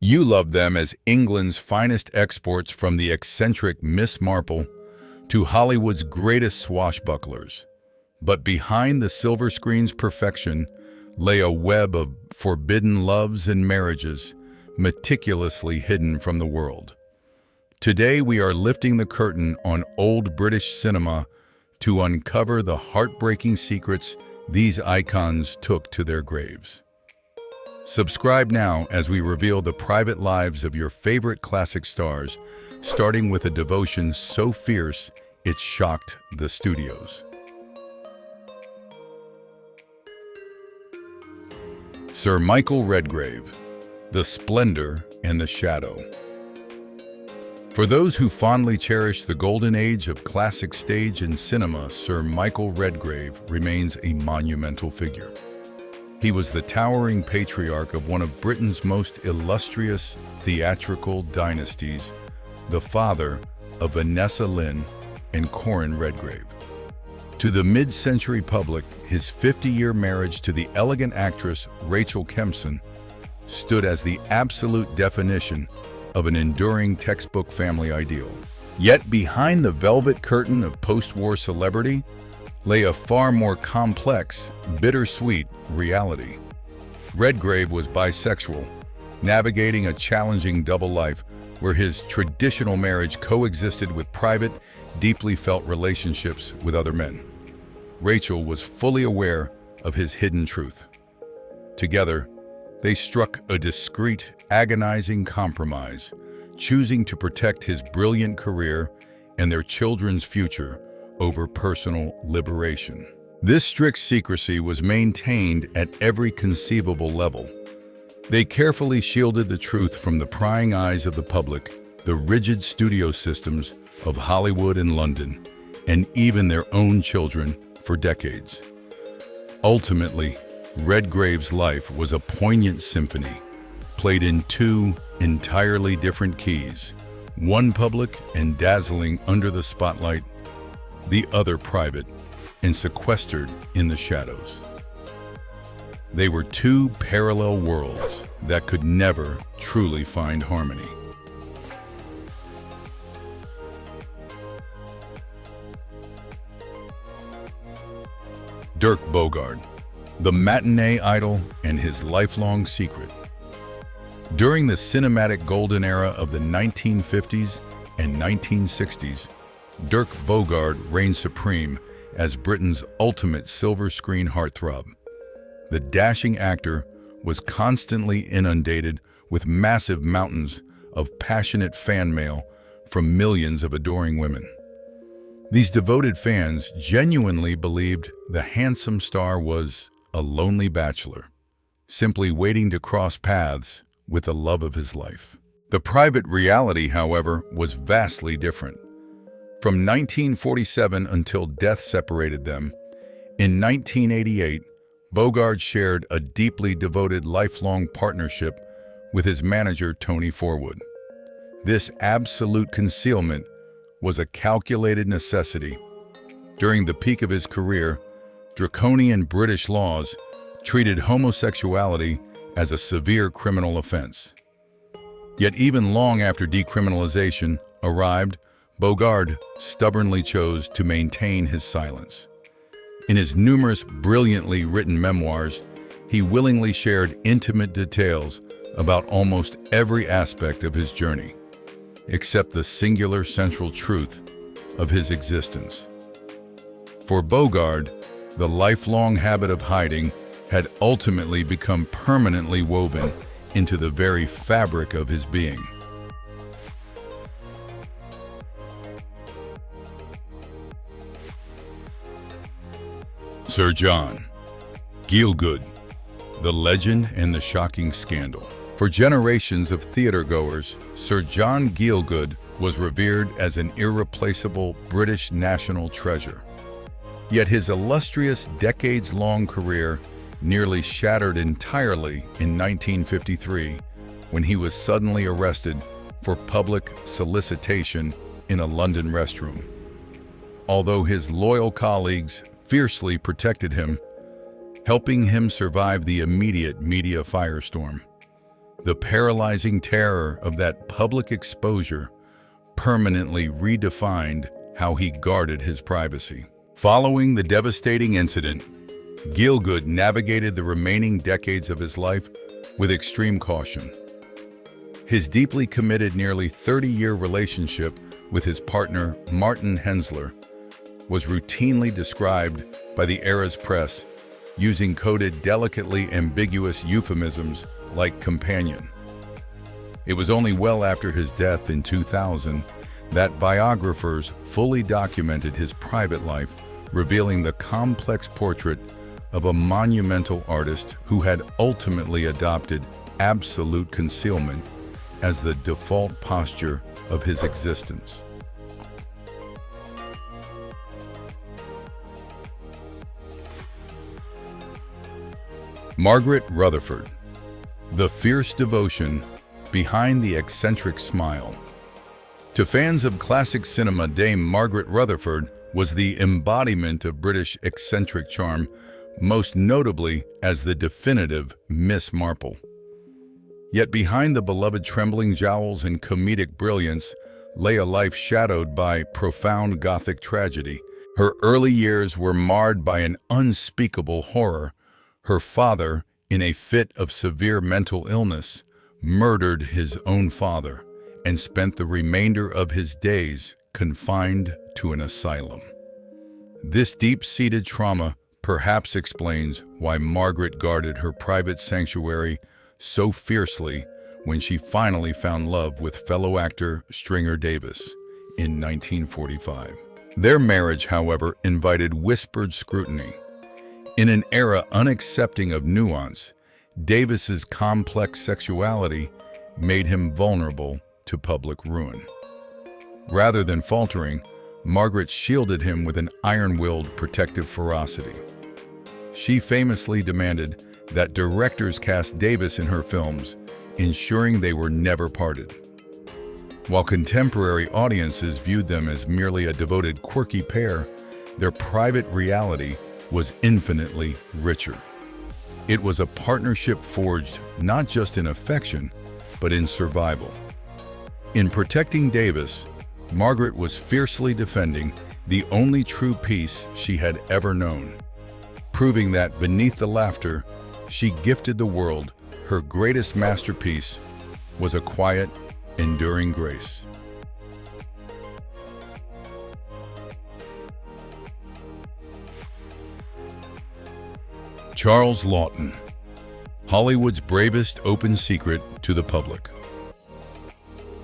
You love them as England's finest exports, from the eccentric Miss Marple to Hollywood's greatest swashbucklers. But behind the silver screen's perfection lay a web of forbidden loves and marriages, meticulously hidden from the world. Today we are lifting the curtain on old British cinema to uncover the heartbreaking secrets these icons took to their graves. Subscribe now as we reveal the private lives of your favorite classic stars, starting with a devotion so fierce it shocked the studios. Sir Michael Redgrave, the splendor and the shadow. For those who fondly cherish the golden age of classic stage and cinema, Sir Michael Redgrave remains a monumental figure. He was the towering patriarch of one of Britain's most illustrious theatrical dynasties, the father of Vanessa Lynn and Corin Redgrave. To the mid-century public, his 50-year marriage to the elegant actress Rachel Kempson stood as the absolute definition of an enduring textbook family ideal. Yet behind the velvet curtain of post-war celebrity lay a far more complex, bittersweet reality. Redgrave was bisexual, navigating a challenging double life where his traditional marriage coexisted with private, deeply felt relationships with other men. Rachel was fully aware of his hidden truth. Together, they struck a discreet, agonizing compromise, choosing to protect his brilliant career and their children's future over personal liberation. This strict secrecy was maintained at every conceivable level. They carefully shielded the truth from the prying eyes of the public, the rigid studio systems of Hollywood and London, and even their own children for decades. Ultimately, Redgrave's life was a poignant symphony, played in two entirely different keys, one public and dazzling under the spotlight, the other private and sequestered in the shadows. They were two parallel worlds that could never truly find harmony. Dirk Bogarde, the matinee idol and his lifelong secret. During the cinematic golden era of the 1950s and 1960s, Dirk Bogarde reigned supreme as Britain's ultimate silver screen heartthrob. The dashing actor was constantly inundated with massive mountains of passionate fan mail from millions of adoring women. These devoted fans genuinely believed the handsome star was a lonely bachelor, simply waiting to cross paths with the love of his life. The private reality, however, was vastly different. From 1947 until death separated them, in 1988, Bogarde shared a deeply devoted lifelong partnership with his manager Tony Forwood. This absolute concealment was a calculated necessity. During the peak of his career, draconian British laws treated homosexuality as a severe criminal offense. Yet even long after decriminalization arrived, Bogarde stubbornly chose to maintain his silence. In his numerous brilliantly written memoirs, he willingly shared intimate details about almost every aspect of his journey, except the singular central truth of his existence. For Bogarde, the lifelong habit of hiding had ultimately become permanently woven into the very fabric of his being. Sir John Gielgud, the legend and the shocking scandal. For generations of theatergoers, Sir John Gielgud was revered as an irreplaceable British national treasure. Yet his illustrious decades-long career nearly shattered entirely in 1953 when he was suddenly arrested for public solicitation in a London restroom. Although his loyal colleagues fiercely protected him, helping him survive the immediate media firestorm, The paralyzing terror of that public exposure permanently redefined how he guarded his privacy. Following the devastating incident, Gielgud navigated the remaining decades of his life with extreme caution. His deeply committed, nearly 30-year relationship with his partner, Martin Hensler, was routinely described by the era's press using coded, delicately ambiguous euphemisms like companion. It was only well after his death in 2000 that biographers fully documented his private life, revealing the complex portrait of a monumental artist who had ultimately adopted absolute concealment as the default posture of his existence. Margaret Rutherford, the fierce devotion behind the eccentric smile. To fans of classic cinema, Dame Margaret Rutherford was the embodiment of British eccentric charm, most notably as the definitive Miss Marple. Yet behind the beloved trembling jowls and comedic brilliance lay a life shadowed by profound Gothic tragedy. Her early years were marred by an unspeakable horror. Her father, in a fit of severe mental illness, murdered his own father and spent the remainder of his days confined to an asylum. This deep-seated trauma perhaps explains why Margaret guarded her private sanctuary so fiercely when she finally found love with fellow actor Stringer Davis in 1945. Their marriage, however, invited whispered scrutiny. In an era unaccepting of nuance, Davis's complex sexuality made him vulnerable to public ruin. Rather than faltering, Margaret shielded him with an iron-willed protective ferocity. She famously demanded that directors cast Davis in her films, ensuring they were never parted. While contemporary audiences viewed them as merely a devoted, quirky pair, their private reality was infinitely richer. It was a partnership forged not just in affection, but in survival. In protecting Davis, Margaret was fiercely defending the only true peace she had ever known, proving that beneath the laughter she gifted the world, her greatest masterpiece was a quiet, enduring grace. Charles Laughton, Hollywood's bravest open secret to the public.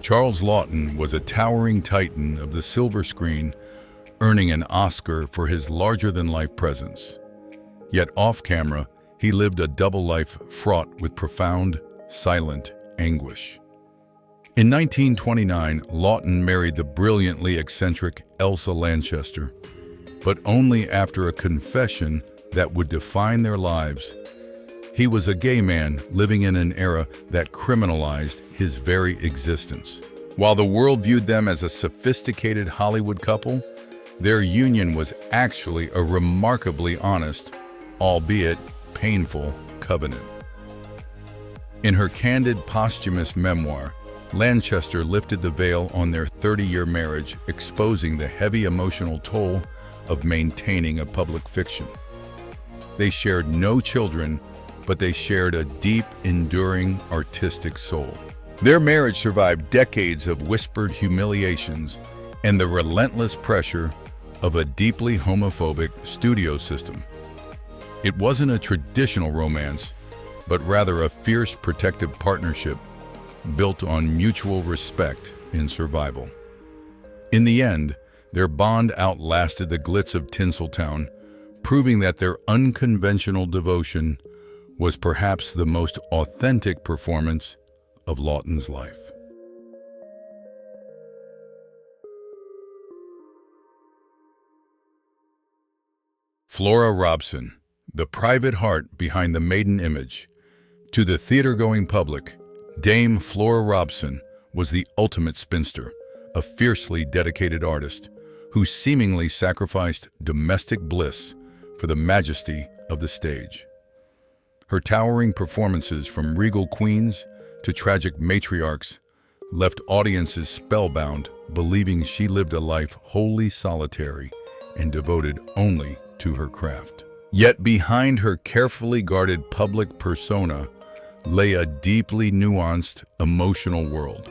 Charles Laughton was a towering titan of the silver screen, earning an Oscar for his larger-than-life presence. Yet off-camera, he lived a double life fraught with profound, silent anguish. In 1929, Laughton married the brilliantly eccentric Elsa Lanchester, but only after a confession that would define their lives. He was a gay man living in an era that criminalized his very existence. While the world viewed them as a sophisticated Hollywood couple, their union was actually a remarkably honest, albeit painful, covenant. In her candid posthumous memoir, Lanchester lifted the veil on their 30-year marriage, exposing the heavy emotional toll of maintaining a public fiction. They shared no children, but they shared a deep, enduring, artistic soul. Their marriage survived decades of whispered humiliations and the relentless pressure of a deeply homophobic studio system. It wasn't a traditional romance, but rather a fierce protective partnership built on mutual respect and survival. In the end, their bond outlasted the glitz of Tinseltown, proving that their unconventional devotion was perhaps the most authentic performance of Laughton's life. Flora Robson, the private heart behind the maiden image. To the theater-going public, Dame Flora Robson was the ultimate spinster, a fiercely dedicated artist who seemingly sacrificed domestic bliss for the majesty of the stage. Her towering performances, from regal queens to tragic matriarchs left audiences spellbound, believing she lived a life wholly solitary and devoted only to her craft. Yet behind her carefully guarded public persona lay a deeply nuanced, emotional world.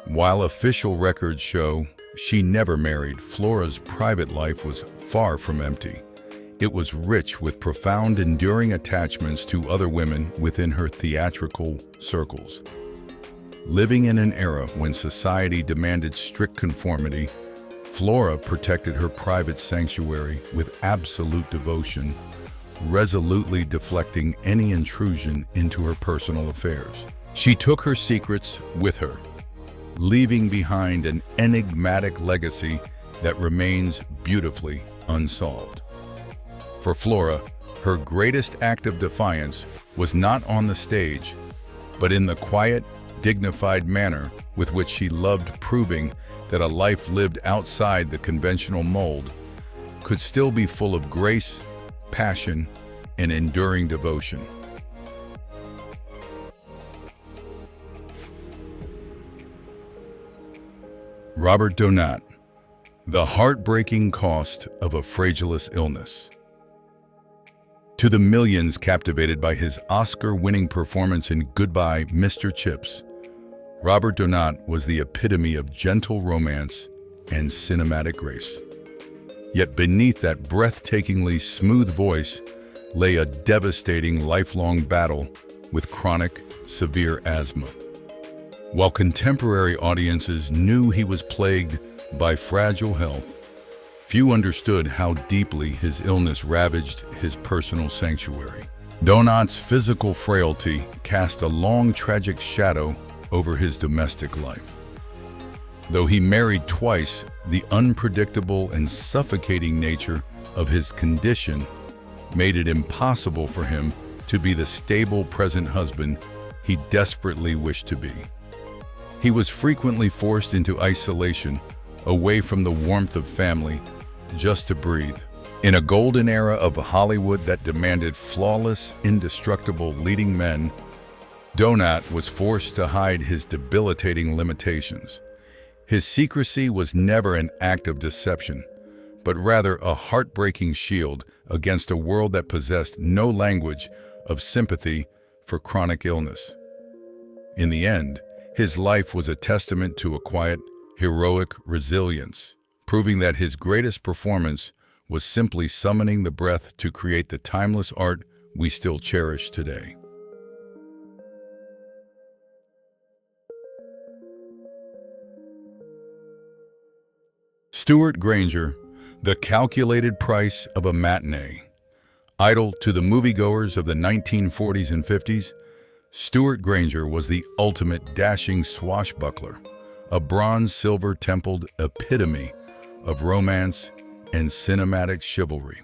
While official records show she never married, Flora's private life was far from empty. It was rich with profound, enduring attachments to other women within her theatrical circles. Living in an era when society demanded strict conformity, Flora protected her private sanctuary with absolute devotion, resolutely deflecting any intrusion into her personal affairs. She took her secrets with her, leaving behind an enigmatic legacy that remains beautifully unsolved. For Flora, her greatest act of defiance was not on the stage, but in the quiet, dignified manner with which she loved proving that a life lived outside the conventional mold could still be full of grace, passion, and enduring devotion. Robert Donat, The Heartbreaking Cost of a Fragilous Illness. To the millions captivated by his Oscar-winning performance in Goodbye, Mr. Chips, Robert Donat was the epitome of gentle romance and cinematic grace. Yet beneath that breathtakingly smooth voice lay a devastating lifelong battle with chronic, severe asthma. While contemporary audiences knew he was plagued by fragile health, few understood how deeply his illness ravaged his personal sanctuary. Donat's physical frailty cast a long, tragic shadow over his domestic life. Though he married twice, the unpredictable and suffocating nature of his condition made it impossible for him to be the stable, present husband he desperately wished to be. He was frequently forced into isolation, away from the warmth of family, just to breathe. In a golden era of Hollywood that demanded flawless, indestructible leading men, Donat was forced to hide his debilitating limitations. His secrecy was never an act of deception, but rather a heartbreaking shield against a world that possessed no language of sympathy for chronic illness. In the end, his life was a testament to a quiet, heroic resilience, proving that his greatest performance was simply summoning the breath to create the timeless art we still cherish today. Stuart Granger, The Calculated Price of a Matinee. Idol to the moviegoers of the 1940s and 50s, Stuart Granger was the ultimate dashing swashbuckler, a bronze-silver templed epitome of romance and cinematic chivalry.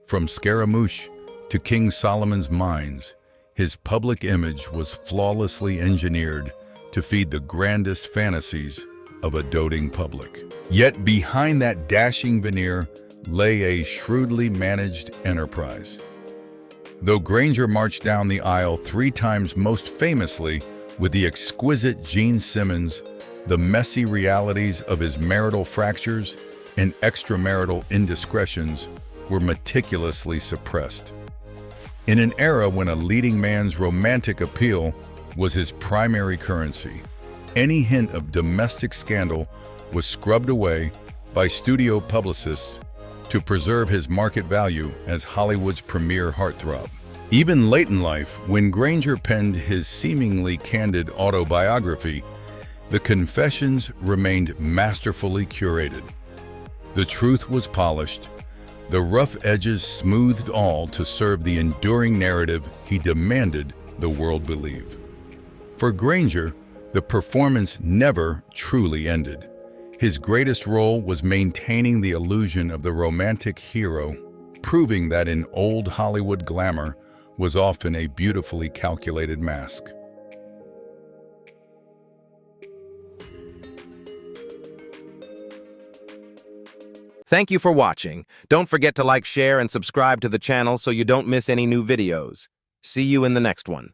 From Scaramouche to King Solomon's Mines, his public image was flawlessly engineered to feed the grandest fantasies of a doting public. Yet behind that dashing veneer lay a shrewdly managed enterprise. Though Granger marched down the aisle 3 times, most famously with the exquisite Gene Simmons, the messy realities of his marital fractures and extramarital indiscretions were meticulously suppressed. In an era when a leading man's romantic appeal was his primary currency, any hint of domestic scandal was scrubbed away by studio publicists to preserve his market value as Hollywood's premier heartthrob. Even late in life, when Granger penned his seemingly candid autobiography, the confessions remained masterfully curated. The truth was polished, the rough edges smoothed, all to serve the enduring narrative he demanded the world believe. For Granger, the performance never truly ended. His greatest role was maintaining the illusion of the romantic hero, proving that in old Hollywood glamour was often a beautifully calculated mask. Thank you for watching. Don't forget to like, share, and subscribe to the channel so you don't miss any new videos. See you in the next one.